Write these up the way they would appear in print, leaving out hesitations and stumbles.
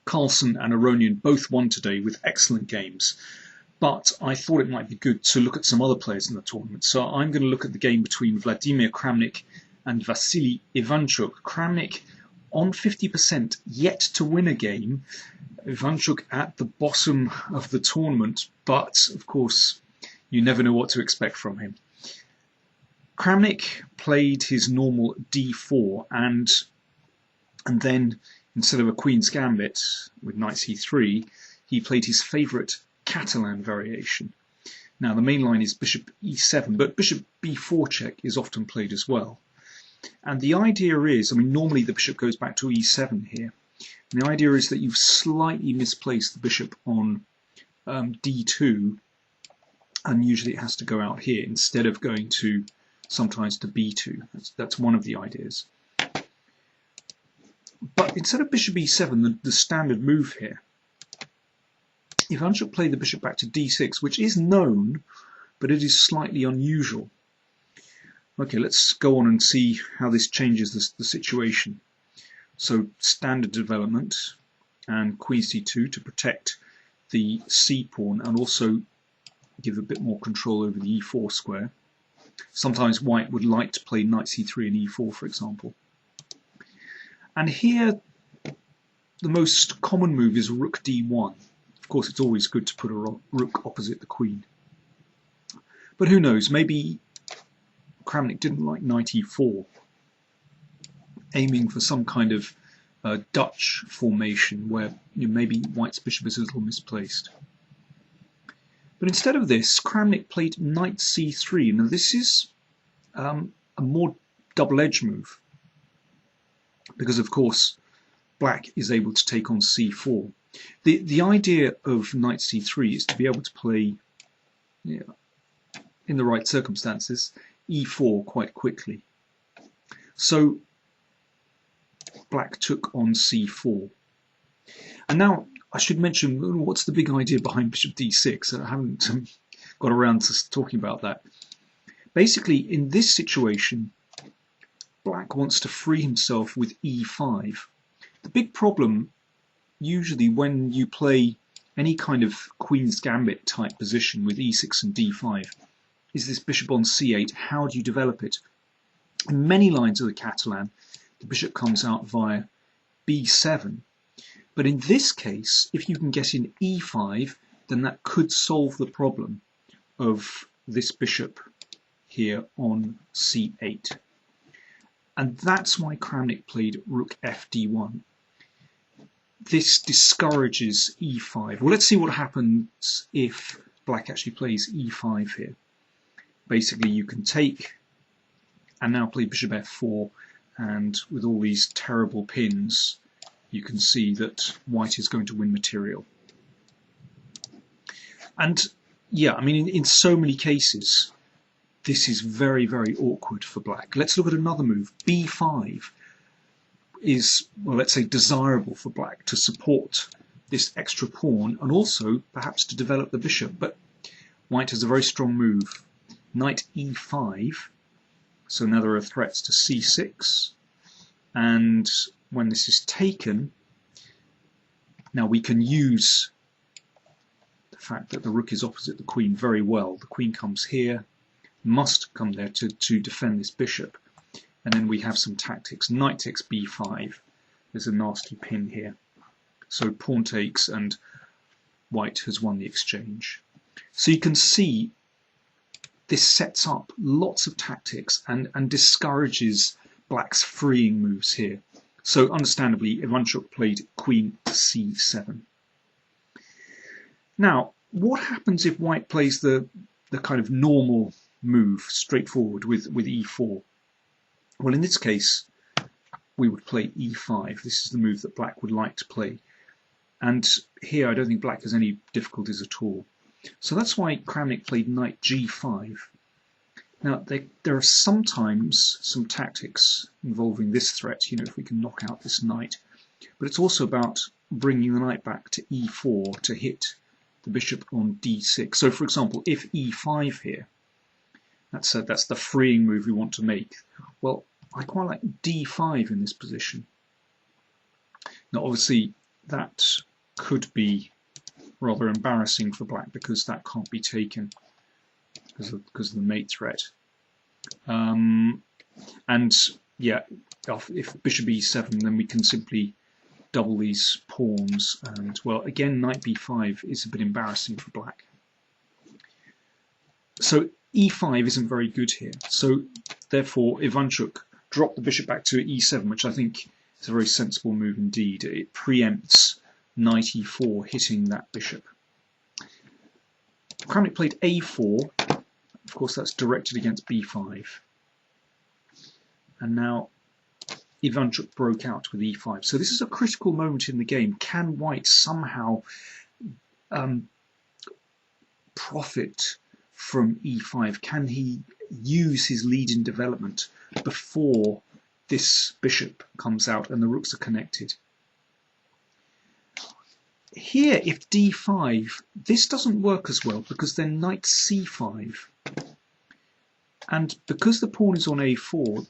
Carlsen and Aronian both won today with excellent games, but I thought it might be good to look at some other players in the tournament. So I'm going to look at the game between Vladimir Kramnik and Vasily Ivanchuk. Kramnik on 50%, yet to win a game. Ivanchuk at the bottom of the tournament, but of course you never know what to expect from him. Kramnik played his normal d4 and then instead of a Queen's Gambit with knight c3, he played his favourite Catalan variation. Now the main line is bishop e7, but bishop b4 check is often played as well. And the idea is, I mean, normally the bishop goes back to e7 here. And the idea is that you've slightly misplaced the bishop on d2, and usually it has to go out here instead of going to sometimes to b2. That's one of the ideas. But instead of bishop e7, the standard move here, Ivanchuk played the bishop back to d6, which is known, but it is slightly unusual. Okay, let's go on and see how this changes the situation. So standard development and queen c2 to protect the c pawn and also give a bit more control over the e4 square. Sometimes white would like to play knight c3 and e4, for example. And here, the most common move is rook d1. Of course, it's always good to put a rook opposite the queen. But who knows, maybe Kramnik didn't like knight e4, aiming for some kind of Dutch formation where maybe white's bishop is a little misplaced. But instead of this, Kramnik played knight c3. Now this is a more double-edged move, because of course black is able to take on c4. The idea of knight c3 is to be able to play, in the right circumstances, e4 quite quickly. So black took on c4. And now I should mention, what's the big idea behind bishop d6? I haven't got around to talking about that. Basically, in this situation, black wants to free himself with e5. The big problem, usually when you play any kind of Queen's Gambit type position with e6 and d5, is this bishop on c8. How do you develop it? In many lines of the Catalan, the bishop comes out via b7. But in this case, if you can get in e5, then that could solve the problem of this bishop here on c8. And that's why Kramnik played rook fd1. This discourages e5. Well, let's see what happens if black actually plays e5 here. Basically, you can take and now play bishop f4, and with all these terrible pins, you can see that white is going to win material. And yeah, I mean, in so many cases, this is very, very awkward for black. Let's look at another move. b5 is, well, let's say, desirable for black to support this extra pawn and also perhaps to develop the bishop. But white has a very strong move. Knight e5. So now there are threats to c6. And when this is taken, now we can use the fact that the rook is opposite the queen very well. The queen comes here, must come there to defend this bishop. And then we have some tactics. Knight takes b5. There's a nasty pin here. So pawn takes and white has won the exchange. So you can see this sets up lots of tactics and discourages black's freeing moves here. So understandably, Ivanchuk played queen to c7. Now, what happens if white plays the kind of normal move, straightforward, with e4? Well, in this case, we would play e5. This is the move that black would like to play. And here, I don't think black has any difficulties at all. So that's why Kramnik played knight g5. Now, there are sometimes some tactics involving this threat, if we can knock out this knight. But it's also about bringing the knight back to e4 to hit the bishop on d6. So, for example, if e5 here, that's the freeing move we want to make. Well, I quite like d5 in this position. Now, obviously, that could be rather embarrassing for black because that can't be taken because of the mate threat. And yeah, if bishop e7, then we can simply double these pawns, and well, again, knight b5 is a bit embarrassing for black. So e5 isn't very good here. So therefore, Ivanchuk dropped the bishop back to e7, which I think is a very sensible move indeed. It preempts knight e4 hitting that bishop. Kramnik played a4. Of course, that's directed against b5. And now Ivanchuk broke out with e5. So this is a critical moment in the game. Can white somehow profit from e5? Can he use his lead in development before this bishop comes out and the rooks are connected? Here, if d5, this doesn't work as well because then knight c5. And because the pawn is on a4,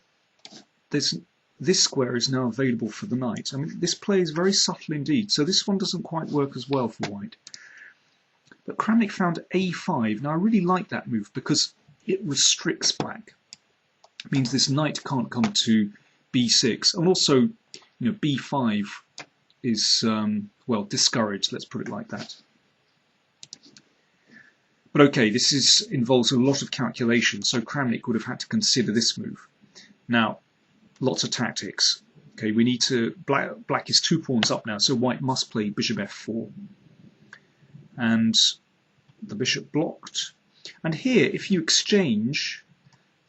this square is now available for the knight. I mean, this play is very subtle indeed, so this one doesn't quite work as well for white. But Kramnik found a5. Now, I really like that move because it restricts black. It means this knight can't come to b6, and also, you know, b5 is well, discouraged. Let's put it like that. But okay, this involves a lot of calculation, so Kramnik would have had to consider this move. Now, lots of tactics. Okay, we need to black is 2 pawns up now, so white must play bishop f4, and the bishop blocked. And here, if you exchange,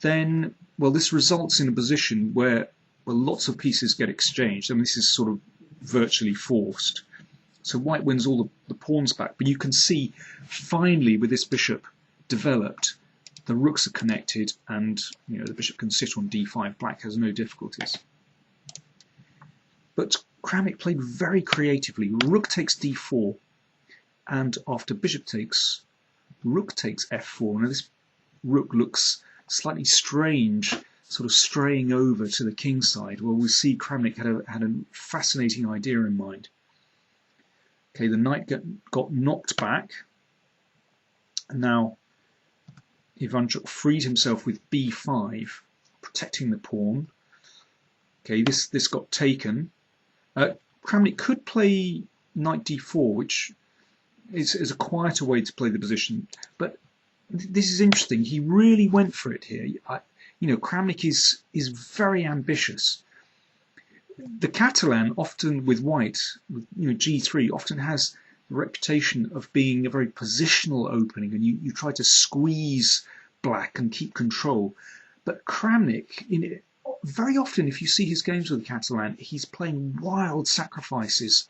then well, this results in a position where well, lots of pieces get exchanged. I mean, this is sort of virtually forced. So white wins all the pawns back, but you can see finally with this bishop developed, the rooks are connected, and you know the bishop can sit on d5. Black has no difficulties. But Kramnik played very creatively. Rook takes d4, and after bishop takes, rook takes f4. Now this rook looks slightly strange, sort of straying over to the king side. Well, we see Kramnik had a fascinating idea in mind. Okay, the knight got knocked back, and now Ivanchuk freed himself with b5, protecting the pawn. Okay, this got taken. Kramnik could play knight d4, which is a quieter way to play the position, but this is interesting. He really went for it here. You know, Kramnik is very ambitious. The Catalan, often with white, with, you know, g3, often has the reputation of being a very positional opening, and you try to squeeze black and keep control. But Kramnik, very often, if you see his games with the Catalan, he's playing wild sacrifices,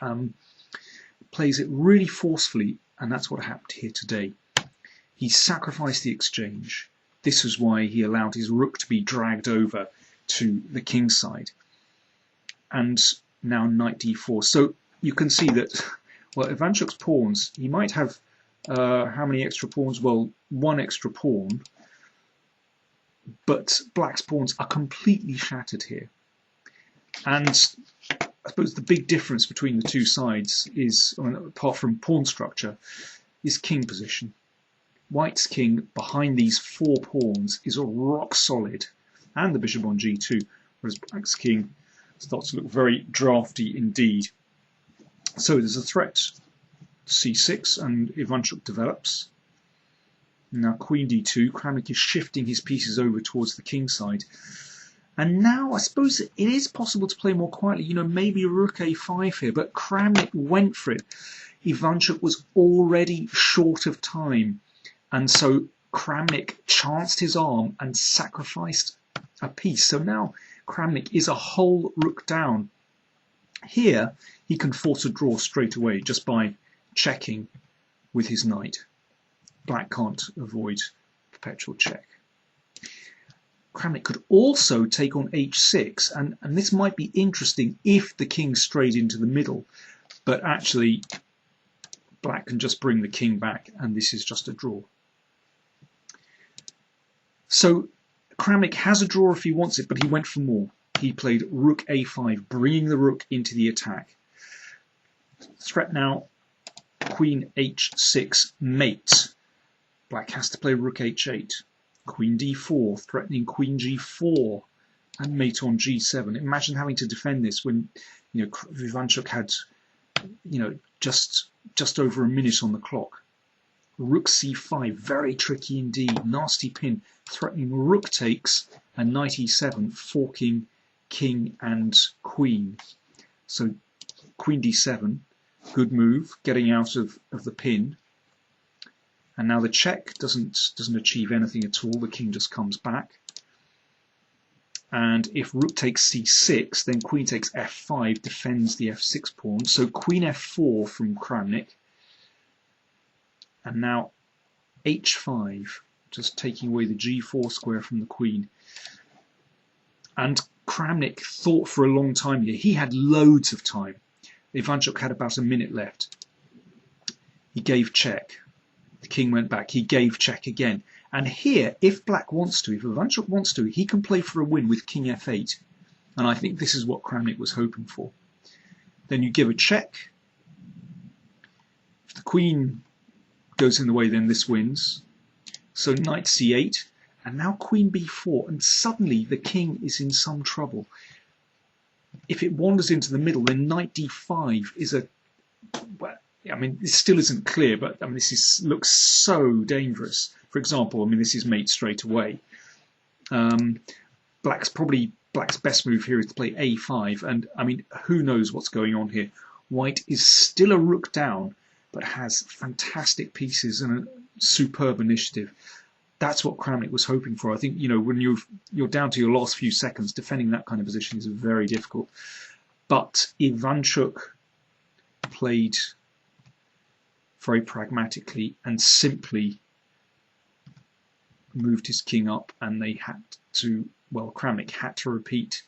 plays it really forcefully, and that's what happened here today. He sacrificed the exchange. This was why he allowed his rook to be dragged over to the king side. And now knight d4. So you can see that, well, Ivanchuk's pawns, he might have, how many extra pawns? Well, 1 extra pawn. But black's pawns are completely shattered here. And I suppose the big difference between the two sides is, I mean, apart from pawn structure, is king position. White's king behind these 4 pawns is rock solid, and the bishop on g2, whereas black's king starts to look very drafty indeed. So there's a threat, c6, and Ivanchuk develops. Now queen d2, Kramnik is shifting his pieces over towards the king side. And now I suppose it is possible to play more quietly, you know, maybe rook a5 here, but Kramnik went for it. Ivanchuk was already short of time, and so Kramnik chanced his arm and sacrificed a piece. So now Kramnik is a whole rook down. Here he can force a draw straight away just by checking with his knight. Black can't avoid perpetual check. Kramnik could also take on h6, and this might be interesting if the king strayed into the middle, but actually black can just bring the king back, and this is just a draw. So Kramnik has a draw if he wants it, but he went for more. He played rook a5, bringing the rook into the attack. Threat now, queen h6, mate. Black has to play rook h8. Queen d4, threatening queen g4, and mate on g7. Imagine having to defend this when, you know, Ivanchuk had, you know, just over a minute on the clock. Rook c5, very tricky indeed. Nasty pin, threatening rook takes, and knight e7, forking king and queen. So queen d7, good move, getting out of the pin. And now the check doesn't achieve anything at all. The king just comes back. And if rook takes c6, then queen takes f5, defends the f6 pawn. So queen f4 from Kramnik. And now h5, just taking away the g4 square from the queen. And Kramnik thought for a long time here. He had loads of time. Ivanchuk had about a minute left. He gave check. The king went back. He gave check again. And here, if black wants to, if Ivanchuk wants to, he can play for a win with king f8. And I think this is what Kramnik was hoping for. Then you give a check. If the queen goes in the way, then this wins. So knight c8. And now queen b4. And suddenly the king is in some trouble. If it wanders into the middle, then knight d5 is a... Well, I mean, this still isn't clear, but I mean, looks so dangerous. For example, I mean, this is mate straight away. Black's best move here is to play a5, and I mean, who knows what's going on here. White is still a rook down, but has fantastic pieces and a superb initiative. That's what Kramnik was hoping for. I think, you know, when you're down to your last few seconds, defending that kind of position is very difficult. But Ivanchuk played very pragmatically and simply moved his king up, and they had to, well, Kramnik had to repeat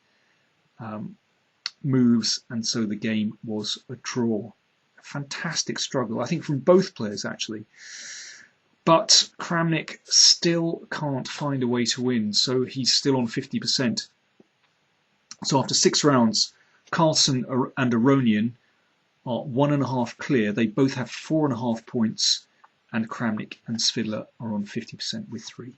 moves, and so the game was a draw. A fantastic struggle, I think, from both players actually. But Kramnik still can't find a way to win, so he's still on 50%. So after 6 rounds, Carlsen and Aronian are 1.5 clear. They both have 4.5 points, and Kramnik and Svidler are on 50% with 3.